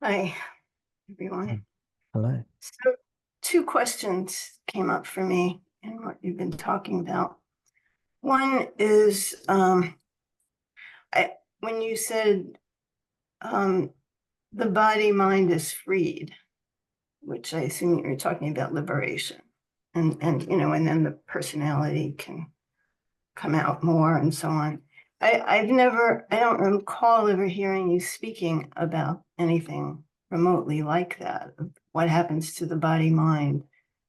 Hi, everyone. Hello. So, two questions came up for me in what you've been talking about. One is when you said um, the body mind is freed, which I assume you're talking about liberation, and then the personality can come out more and so on. I don't recall ever hearing you speaking about anything remotely like that, of what happens to the body mind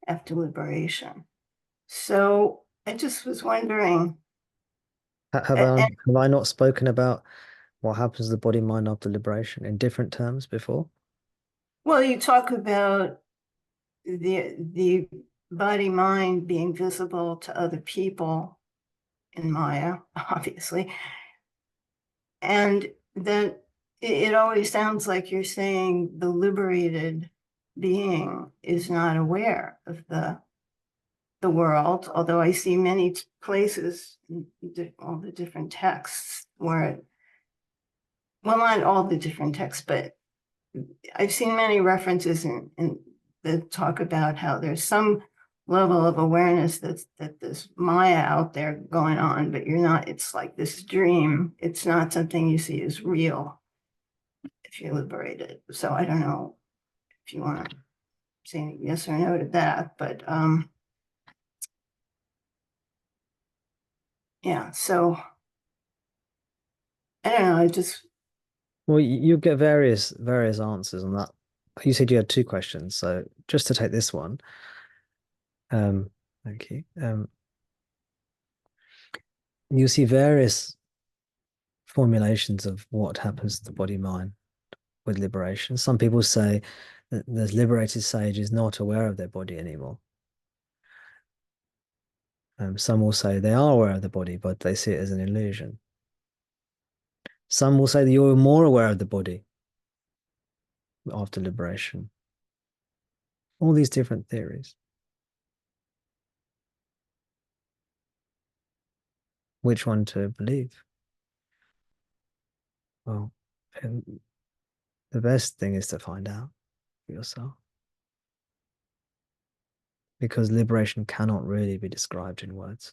after liberation. So I just was wondering, and Have I not spoken about what happens to the body mind after liberation in different terms before? well, you talk about the body mind being visible to other people in Maya, obviously, and that it always sounds like you're saying the liberated being is not aware of the world, although I see many places, all the different texts where, well, not all the different texts, but I've seen many references in that talk about how there's some level of awareness that there's Maya out there going on, but you're not, it's like this dream. It's not something you see as real if you're liberated. So I don't know if you want to say yes or no to that, but yeah, so I don't know, I just, Well, you get various answers on that. You said you had two questions, so just to take this one, um, thank you. You see various formulations of what happens to the body mind with liberation. Some people say that the liberated sage is not aware of their body anymore. Some will say they are aware of the body, but they see it as an illusion. Some will say that you're more aware of the body after liberation. All these different theories. Which one to believe? Well, the best thing is to find out for yourself. Because liberation cannot really be described in words.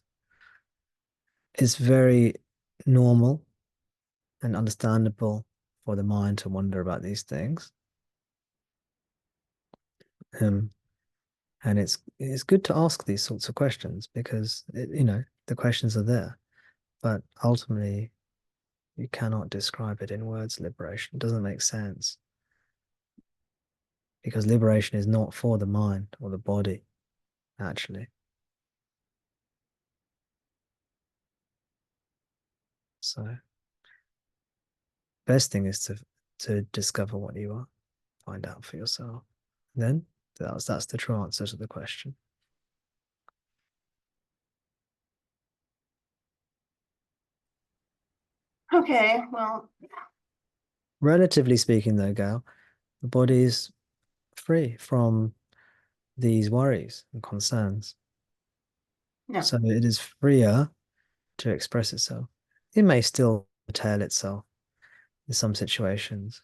It's very normal and understandable for the mind to wonder about these things. Um, and it's good to ask these sorts of questions because the questions are there, but ultimately you cannot describe it in words. Liberation it doesn't make sense because liberation is not for the mind or the body, actually. So best thing is to discover what you are, find out for yourself. Then that's the true answer to the question. okay, well, Relatively speaking, though, Gail, the body is free from these worries and concerns. no. So it is freer to express itself. It may still tell itself in some situations.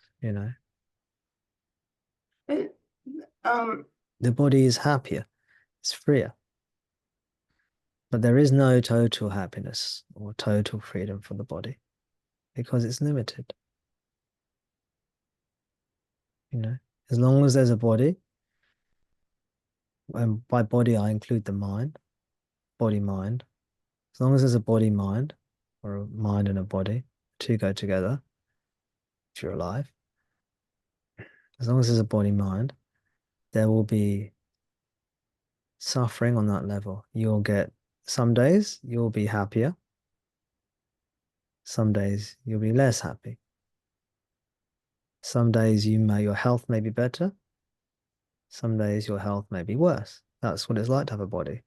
It, um, The body is happier, it's freer. But there is no total happiness or total freedom for the body because it's limited. As long as there's a body, and by body I include the mind, body mind. As long as there's a body mind or a mind and a body, two go together if you're alive. As long as there's a body mind, there will be suffering on that level. You'll get some days you'll be happier, some days you'll be less happy. Some days your health may be better, some days your health may be worse. That's what it's like to have a body.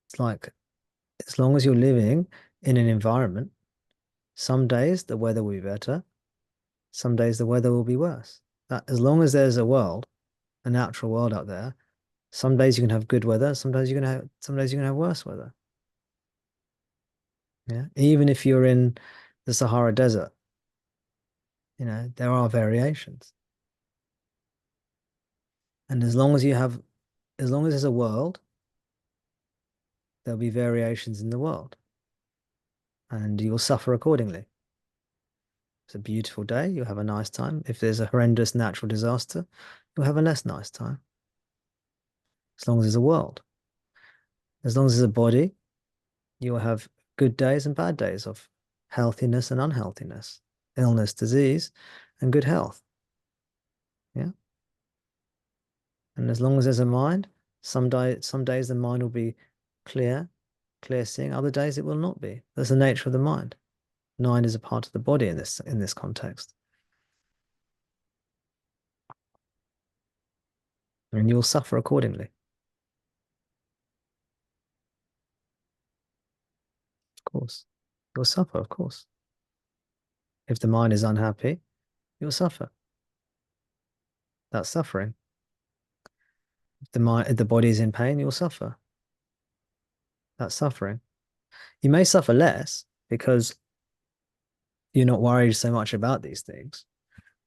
It's like as long as you're living in an environment, some days the weather will be better, some days the weather will be worse. That as long as there's a world, a natural world out there, some days you can have good weather, some days you can have worse weather. Yeah. Even if you're in the Sahara Desert, there are variations. And as long as there's a world, there'll be variations in the world, and you'll suffer accordingly. It's a beautiful day, you'll have a nice time. If there's a horrendous natural disaster, you'll have a less nice time. As long as there's a world, as long as there's a body, you'll have good days and bad days of healthiness and unhealthiness, illness, disease, and good health. Yeah. And as long as there's a mind, some days the mind will be clear, clear seeing, other days it will not be. That's the nature of the mind. Mind is a part of the body in this context. And you'll suffer accordingly. Of course. You'll suffer, of course. If the mind is unhappy, you'll suffer. That's suffering. If the body is in pain, you'll suffer. That's suffering. You may suffer less because you're not worried so much about these things,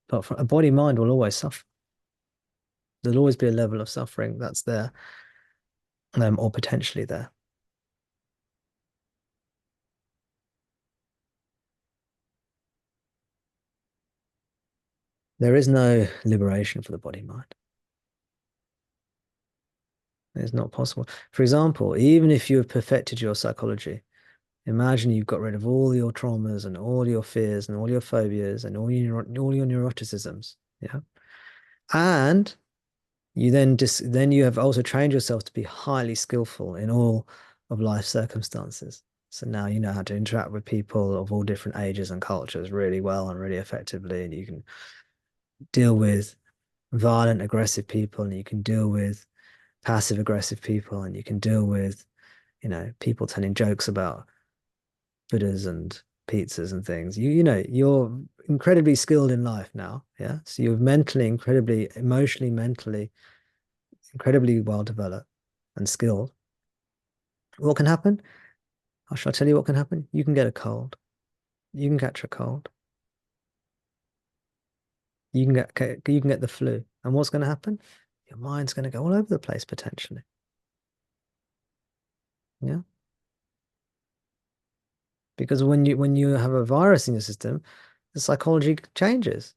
but a body mind will always suffer. There'll always be a level of suffering that's there, or potentially there. There is no liberation for the body mind. It's not possible. For example, even if you have perfected your psychology, imagine you've got rid of all your traumas and all your fears and all your phobias and all your neuroticisms. Yeah. And then you have also trained yourself to be highly skillful in all of life circumstances. So now you know how to interact with people of all different ages and cultures really well and really effectively, and you can deal with violent, aggressive people, and you can deal with passive aggressive people, and you can deal with, people telling jokes about Buddhas and pizzas and things. You're incredibly skilled in life now. Yeah. So you're mentally, incredibly, emotionally, mentally, incredibly well developed and skilled. What can happen? I shall tell you what can happen. You can get a cold. You can catch a cold. You can get the flu. And what's going to happen? Your mind's going to go all over the place potentially. Yeah. Because when you have a virus in your system, the psychology changes.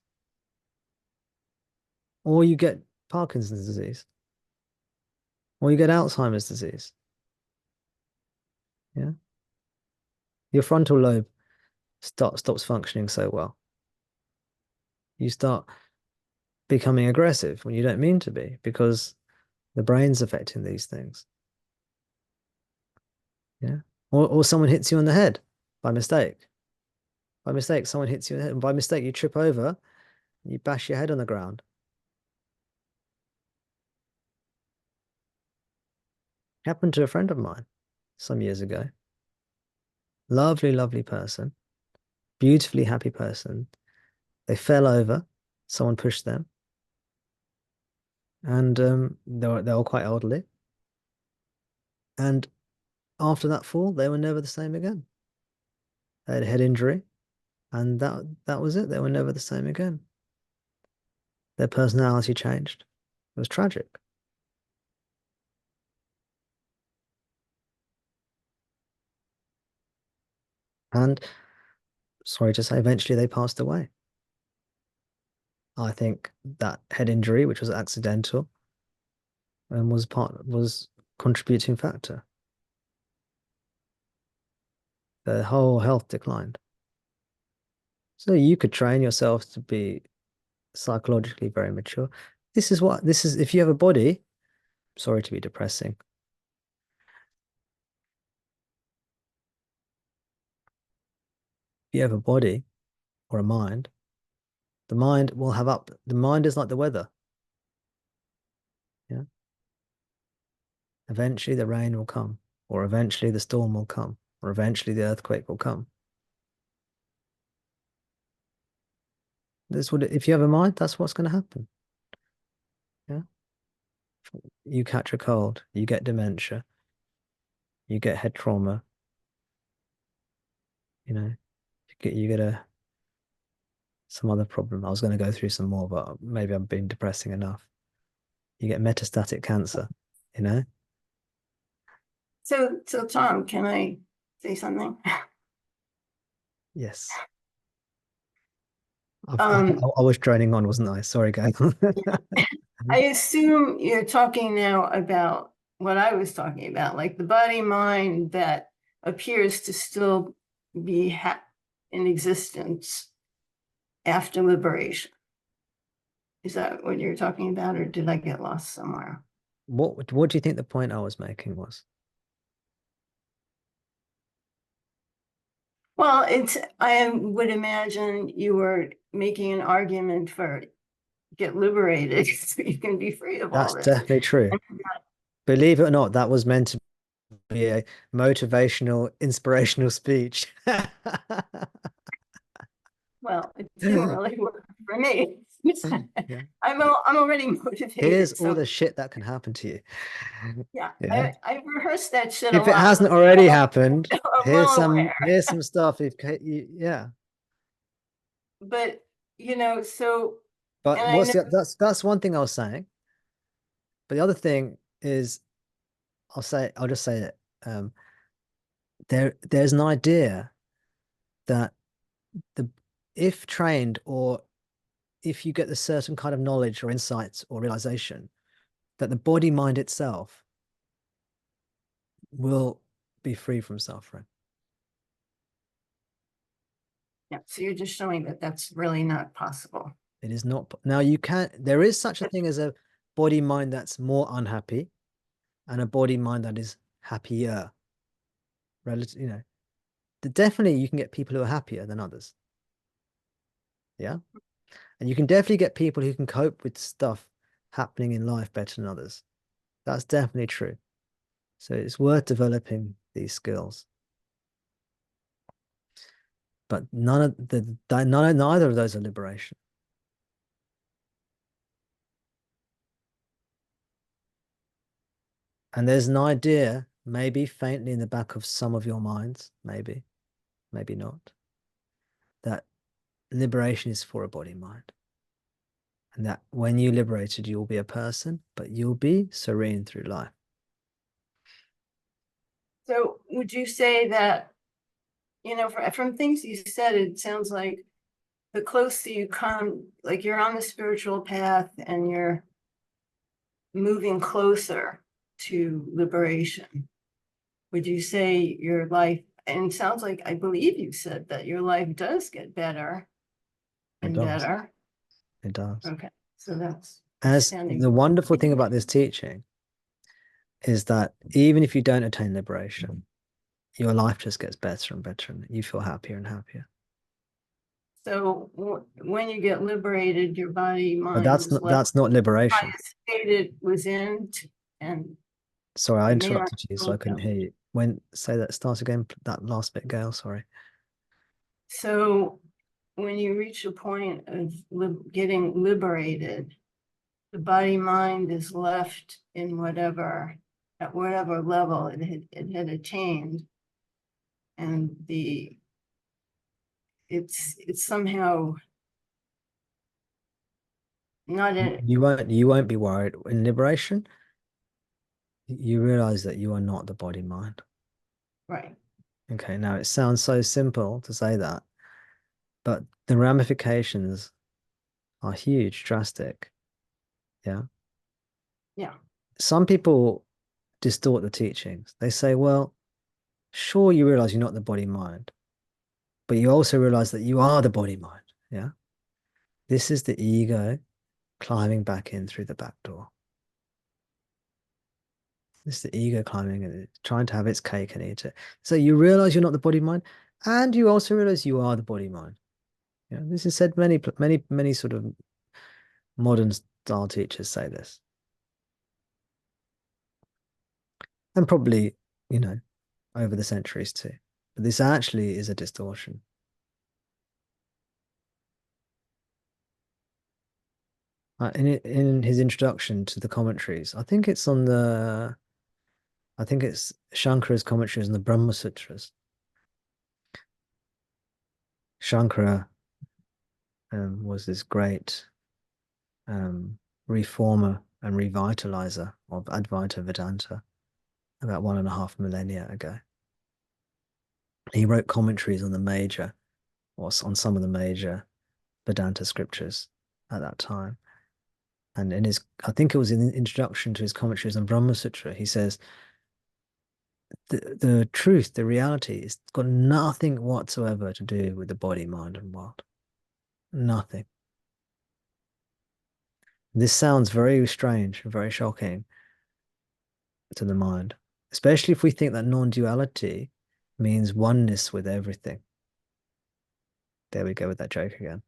Or you get Parkinson's disease. Or you get Alzheimer's disease. Yeah. Your frontal lobe stops functioning so well. You start becoming aggressive when you don't mean to be because the brain's affecting these things. Yeah. Or someone hits you on the head by mistake. By mistake, someone hits you in the head, and by mistake, you trip over, you bash your head on the ground. Happened to a friend of mine some years ago. Lovely, lovely person, beautifully happy person. They fell over, someone pushed them, and they were quite elderly. And after that fall, they were never the same again. They had a head injury, and that was it. They were never the same again. Their personality changed. It was tragic. And sorry to say, eventually they passed away. I think that head injury, which was accidental, and was contributing factor. Their whole health declined. So you could train yourself to be psychologically very mature. This is if you have a body, sorry to be depressing. If you have a body or a mind, the mind is like the weather. Yeah. Eventually the rain will come, or eventually the storm will come, or eventually the earthquake will come. If you have a mind, that's what's going to happen. Yeah. You catch a cold, you get dementia, you get head trauma, you get some other problem. I was going to go through some more, but maybe I'm being depressing enough. You get metastatic cancer, you know? So Tom, can I say something? Yes. I, Um, I was droning on, wasn't I? Sorry, guys. I assume you're talking now about what I was talking about, like the body mind that appears to still be in existence after liberation. Is that what you're talking about, or did I get lost somewhere? What do you think the point I was making was? Well, I would imagine you were making an argument for get liberated so you can be free of all That's this. definitely true. Believe it or not, that was meant to be a motivational, inspirational speech. Well, it didn't really work for me. Yeah. I'm already motivated, Here's all so the shit that can happen to you. yeah, Yeah. I rehearsed that shit a If it lot. hasn't already happened, I'm well aware. here's some stuff. Yeah. But so But and I know that's one thing I was saying. But the other thing is I'll just say it. There's an idea that the if trained or if you get the certain kind of knowledge or insights or realization that the body mind itself will be free from suffering. yeah, so you're just showing that that's really not possible. It is not now there is such a thing as a body mind that's more unhappy and a body mind that is happier. Relative, definitely you can get people who are happier than others. Yeah. And you can definitely get people who can cope with stuff happening in life better than others. That's definitely true. So it's worth developing these skills. But neither of those are liberation. And there's an idea, maybe faintly in the back of some of your minds, maybe, maybe not, that liberation is for a body mind. And that when you're liberated, you'll be a person, but you'll be serene through life. So would you say that, from things you said, it sounds like the closer you come, like you're on the spiritual path and you're moving closer to liberation. Would you say your life, and it sounds like I believe you said that your life does get better It and does. better. It does. Okay, so that's As understanding. the wonderful thing about this teaching is that even if you don't attain liberation, your life just gets better and better and you feel happier and happier. So when you get liberated, your body, But mind is left that's not liberation. highest state it was in, and Sorry, I you may not interrupted you, so know I couldn't them. hear you. Say that, start again, that last bit, Gail, sorry. So when you reach a point of getting liberated, the body mind is left in at whatever level it had attained, and it's somehow not in You won't be worried. In liberation, you realize that you are not the body mind. right. Okay, now it sounds so simple to say that, but the ramifications are huge, drastic. Yeah. Yeah. Some people distort the teachings. They say, well, sure, you realize you're not the body mind, but you also realize that you are the body mind. Yeah. This is the ego climbing back in through the back door. This is the ego climbing in, trying to have its cake and eat it. So you realize you're not the body mind, and you also realize you are the body mind. Yeah, this is said many sort of modern style teachers say this. And probably, you know, over the centuries too. But this actually is a distortion. In his introduction to the commentaries, I think it's Shankara's commentaries on the Brahma Sutras. Shankara was this great reformer and revitalizer of Advaita Vedanta about 1.5 millennia ago. He wrote commentaries on the major, or on some of the major Vedanta scriptures at that time. And in his, I think it was in the introduction to his commentaries on Brahma Sutra, he says, the truth, the reality, it's got nothing whatsoever to do with the body, mind, and world. Nothing. This sounds very strange, very shocking to the mind, especially if we think that non-duality means oneness with everything. There we go with that joke again.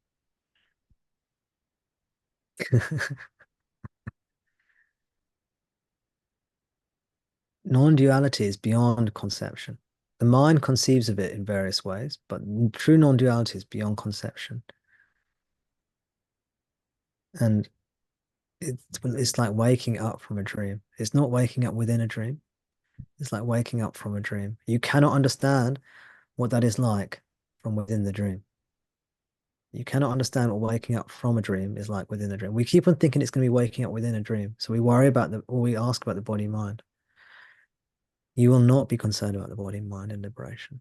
Non-duality is beyond conception. The mind conceives of it in various ways, but true non-duality is beyond conception. And it's like waking up from a dream. It's not waking up within a dream. It's like waking up from a dream. You cannot understand what that is like from within the dream. You cannot understand what waking up from a dream is like within the dream. We keep on thinking it's going to be waking up within a dream. So we worry about or we ask about the body mind. You will not be concerned about the body mind in liberation.